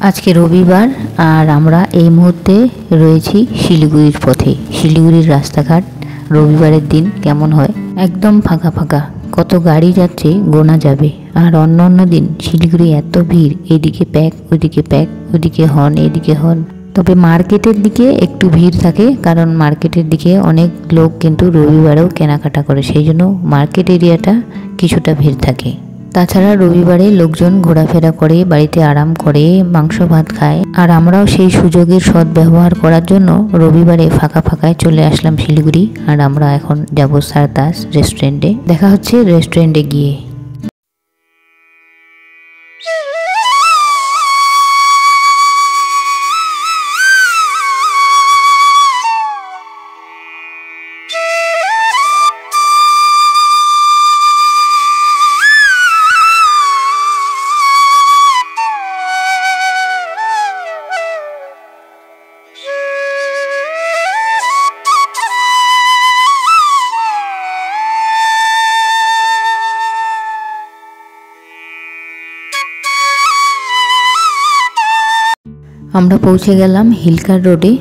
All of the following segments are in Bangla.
আজকে রবিবার আর আমরা এই মুহূর্তে রয়েছি শিলিগুড়ির পথে। শিলিগুড়ির রাস্তাঘাট রবিবারের দিন কেমন হয়, একদম ফাঁকা ফাঁকা, কত গাড়ি যাচ্ছে গোনা যাবে। আর অন্য অন্য দিন শিলিগুড়ি এত ভিড়, এদিকে প্যাক ওইদিকে প্যাক, ওইদিকে হর্ন এদিকে হর্ন। তবে মার্কেটের দিকে একটু ভিড় থাকে, কারণ মার্কেটের দিকে অনেক লোক কিন্তু রবিবারেও কেনাকাটা করে, সেই জন্য মার্কেট এরিয়াটা কিছুটা ভিড় থাকে। তাছাড়া রবিবারে লোকজন ঘোরাফেরা করে, বাড়িতে আরাম করে, মাংস ভাত খায়। আর আমরাও সেই সুযোগের সদ্ব্যবহার করার জন্য রবিবারে ফাঁকা ফাঁকায় চলে আসলাম শিলিগুড়ি। আর আমরা এখন যাব সারদাস রেস্টুরেন্টে। দেখা হচ্ছে রেস্টুরেন্টে গিয়ে। আমরা পৌঁছে গেলাম হিলকার রোডে।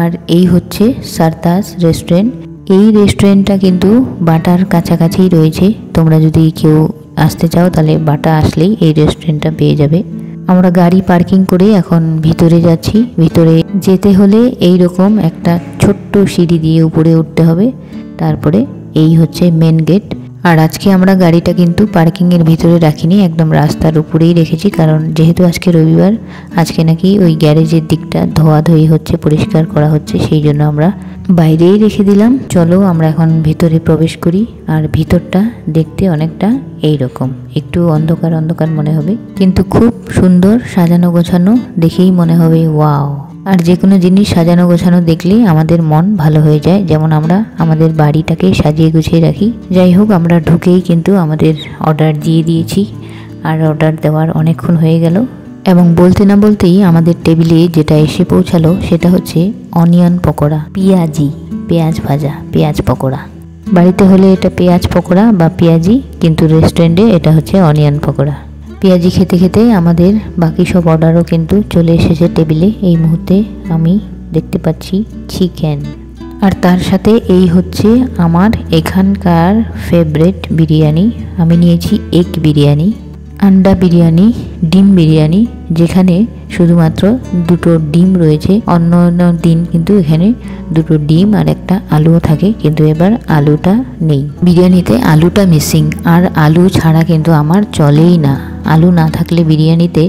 আর এই হচ্ছে সারদাস রেস্টুরেন্ট। এই রেস্টুরেন্টটা কিন্তু বাটার কাছাকাছি রয়েছে। তোমরা যদি কেউ আসতে চাও তাহলে বাটা আসলেই এই রেস্টুরেন্টটা পেয়ে যাবে। আমরা গাড়ি পার্কিং করে এখন ভিতরে যাচ্ছি। ভিতরে যেতে হলে এই রকম একটা ছোট্ট সিঁড়ি দিয়ে উপরে উঠতে হবে, তারপরে এই হচ্ছে মেন গেট। আর আজকে আমরা গাড়িটা কিন্তু পার্কিংয়ের ভিতরে রাখিনি, একদম রাস্তার উপরেই রেখেছি, কারণ যেহেতু আজকে রবিবার, আজকে নাকি ওই গ্যারেজের দিকটা ধোয়াধুয়ি হচ্ছে, পরিষ্কার করা হচ্ছে, সেই জন্য আমরা বাইরেই রেখে দিলাম। চলো আমরা এখন ভিতরে প্রবেশ করি। আর ভিতরটা দেখতে অনেকটা এই রকম, একটু অন্ধকার অন্ধকার মনে হবে, কিন্তু খুব সুন্দর সাজানো গোছানো, দেখেই মনে হবে ওয়াও। আর যে কোনো জিনিস সাজানো গোছানো দেখলে আমাদের মন ভালো হয়ে যায়, যেমন আমরা আমাদের বাড়িটাকে সাজিয়ে গুছিয়ে রাখি। যাই হোক, আমরা ঢুকেই কিন্তু আমাদের অর্ডার দিয়ে দিয়েছি। আর অর্ডার দেওয়ার অনেকক্ষণ হয়ে গেল, এবং বলতে না বলতেই আমাদের টেবিলে যেটা এসে পৌঁছালো সেটা হচ্ছে অনিয়ন পকোড়া, পেঁয়াজি, পেঁয়াজ ভাজা, পেঁয়াজ পকোড়া। বাড়িতে হলে এটা পেঁয়াজ পকোড়া বা পেঁয়াজি, কিন্তু রেস্টুরেন্টে এটা হচ্ছে অনিয়ন পকোড়া। পেঁয়াজি খেতে খেতে আমাদের বাকি সব অর্ডারও কিন্তু চলে এসেছে টেবিলে। এই মুহূর্তে আমি দেখতে পাচ্ছি চিকেন, আর তার সাথে এই হচ্ছে আমার এখানকার ফেভারিট বিরিয়ানি। আমি নিয়েছি এগ বিরিয়ানি, আন্ডা বিরিয়ানি, ডিম বিরিয়ানি, যেখানে শুধুমাত্র দুটো ডিম রয়েছে। অন্য অন্য দিন কিন্তু এখানে দুটো ডিম আর একটা আলুও থাকে, কিন্তু এবার আলুটা নেই। বিরিয়ানিতে আলুটা মিসিং। আর আলু ছাড়া কিন্তু আমার চলেই না। আলু না থাকলে বিরিয়ানিতে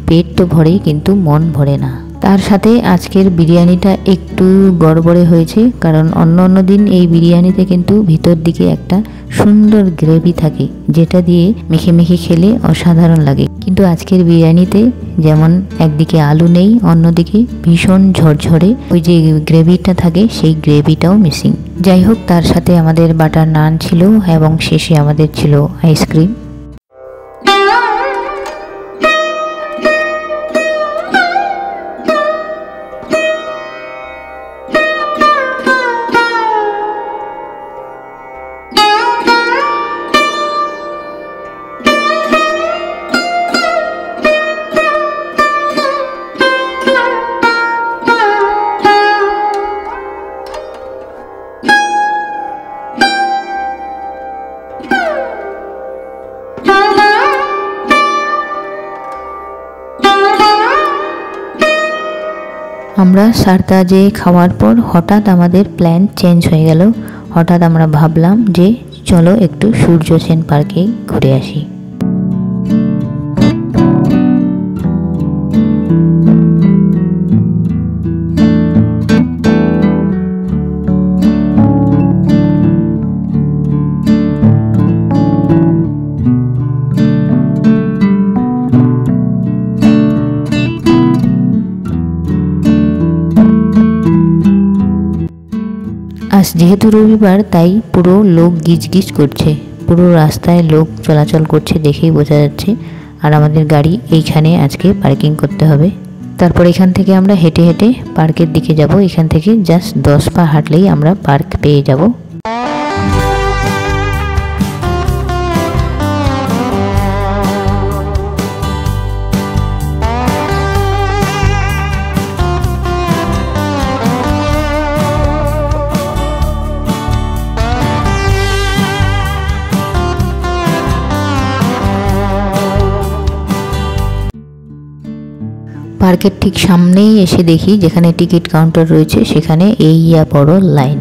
পেট তো ভরেই, কিন্তু মন ভরে না। তার সাথে আজকের বিরিয়ানিটা একটু গড়বড়ে হয়েছে, কারণ অন্য অন্য দিন এই বিরিয়ানিতে কিন্তু ভিতর দিকে একটা সুন্দর গ্রেভি থাকে, যেটা দিয়ে মেখে মেখে খেলে অসাধারণ লাগে। কিন্তু আজকের বিরিয়ানিতে যেমন একদিকে আলু নেই, অন্যদিকে ভীষণ ঝরঝরে ওই যে গ্রেভিটা থাকে, সেই গ্রেভিটাও মিসিং। যাই হোক, তার সাথে আমাদের বাটার নান ছিল, এবং শেষে আমাদের ছিল আইসক্রিম। আমরা সারদাসে খাওয়ার পর হঠাৎ আমাদের প্ল্যান চেঞ্জ হয়ে গেল। হঠাৎ আমরা ভাবলাম যে চলো একটু সূর্য সেন পার্কে ঘুরে আসি। আজ যেহেতু রবিবার, তাই পুরো লোক গিজগিজ করছে, পুরো রাস্তায় লোক চলাচল করছে, দেখেই বোঝা যাচ্ছে। আর আমাদের গাড়ি এইখানে আজকে পার্কিং করতে হবে। তারপর এখান থেকে আমরা হেঁটে হেঁটে পার্কের দিকে যাব। এখান থেকে জাস্ট 10 পা হাঁটলেই আমরা পার্ক পেয়ে যাব। পার্কের ঠিক সামনেই এসে দেখি যেখানে টিকিট কাউন্টার রয়েছে সেখানে এই বড় লাইন।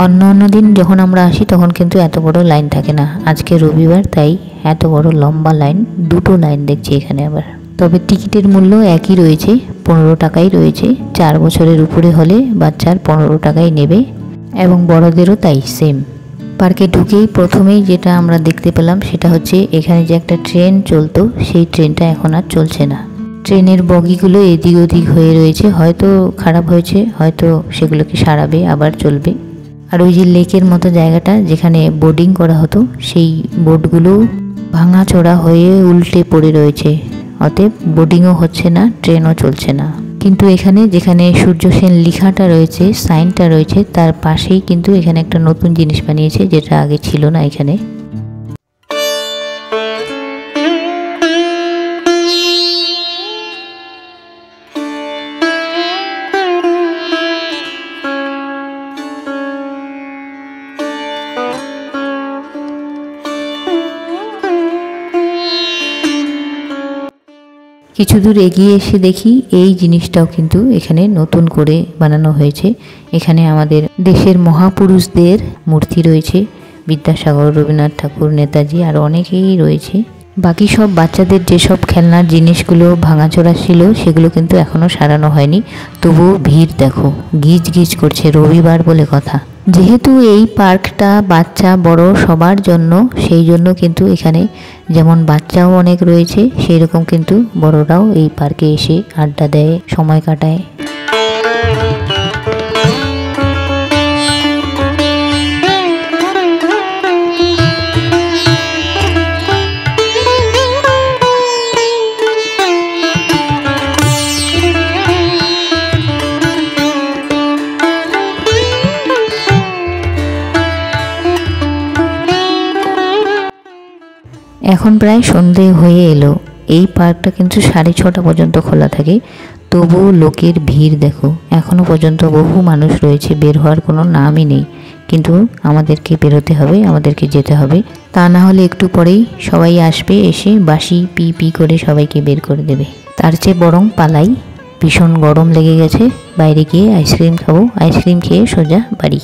অন্য দিন যখন আমরা আসি তখন কিন্তু এত বড় লাইন থাকে না, আজকে রবিবার তাই এত বড় লম্বা লাইন, দুটো লাইন দেখছি এখানে আবার। তবে টিকিটের মূল্য একই রয়েছে, 15 টাকাই রয়েছে। 4 বছরের উপরে হলে বাচ্চার 15 টাকাই নেবে এবং বড়দেরও তাই সেম। পার্কে ঢুকেই প্রথমেই যেটা আমরা দেখতে পেলাম সেটা হচ্ছে এখানে যে একটা ট্রেন চলতো সেই ট্রেনটা এখন আর চলছে না। ট্রেনের বগিগুলো এদিক ওদিক হয়ে রয়েছে, হয়তো খারাপ হয়েছে, হয়তো সেগুলোকে সারাবে আবার চলবে। আর ওই যে লেকের মতো জায়গাটা যেখানে বোর্ডিং করা হতো সেই বোটগুলো ভাঙাচোরা হয়ে উল্টে পড়ে রয়েছে, অতএব বোর্ডিংও হচ্ছে না, ট্রেনও চলছে না। কিন্তু এখানে যেখানে সূর্য সেন লেখাটা রয়েছে, সাইনটা রয়েছে, তার পাশেই কিন্তু এখানে একটা নতুন জিনিস বানিয়েছে যেটা আগে ছিল না এখানে। কিছু দূর এগিয়ে এসে দেখি এই জিনিসটাও কিন্তু এখানে নতুন করে বানানো হয়েছে। এখানে আমাদের দেশের মহাপুরুষদের মূর্তি রয়েছে, বিদ্যাসাগর, রবীন্দ্রনাথ ঠাকুর, নেতাজি আর অনেকেই রয়েছে। বাকি সব বাচ্চাদের যেসব খেলনার জিনিসগুলো ভাঙাচোরা ছিল সেগুলো কিন্তু এখনও সারানো হয়নি, তবুও ভিড় দেখো, গিজ গিজ করছে, রবিবার বলে কথা। যেহেতু এই পার্কটা বাচ্চা বড় সবার জন্য, সেই জন্য কিন্তু এখানে যেমন বাচ্চাও অনেক রয়েছে সেই রকম কিন্তু বড়রাও এই পার্কে এসে আড্ডা দেয়, সময় কাটায়। এখন প্রায় সন্ধে হয়ে এলো। এই পার্কটা কিন্তু 6:30 পর্যন্ত খোলা থাকে, তবুও লোকের ভিড় দেখো, এখনো পর্যন্ত বহু মানুষ রয়েছে, বের হওয়ার কোনো নামই নেই। কিন্তু আমাদেরকে বেরোতে হবে, আমাদেরকে যেতে হবে, তা না হলে একটু পরেই সবাই আসবে, এসে বাসি পি পি করে সবাইকে বের করে দেবে। তার চেয়ে বরং পালাই, ভীষণ গরম লেগে গেছে, বাইরে গিয়ে আইসক্রিম খাবো, আইসক্রিম খেয়ে সোজা বাড়ি।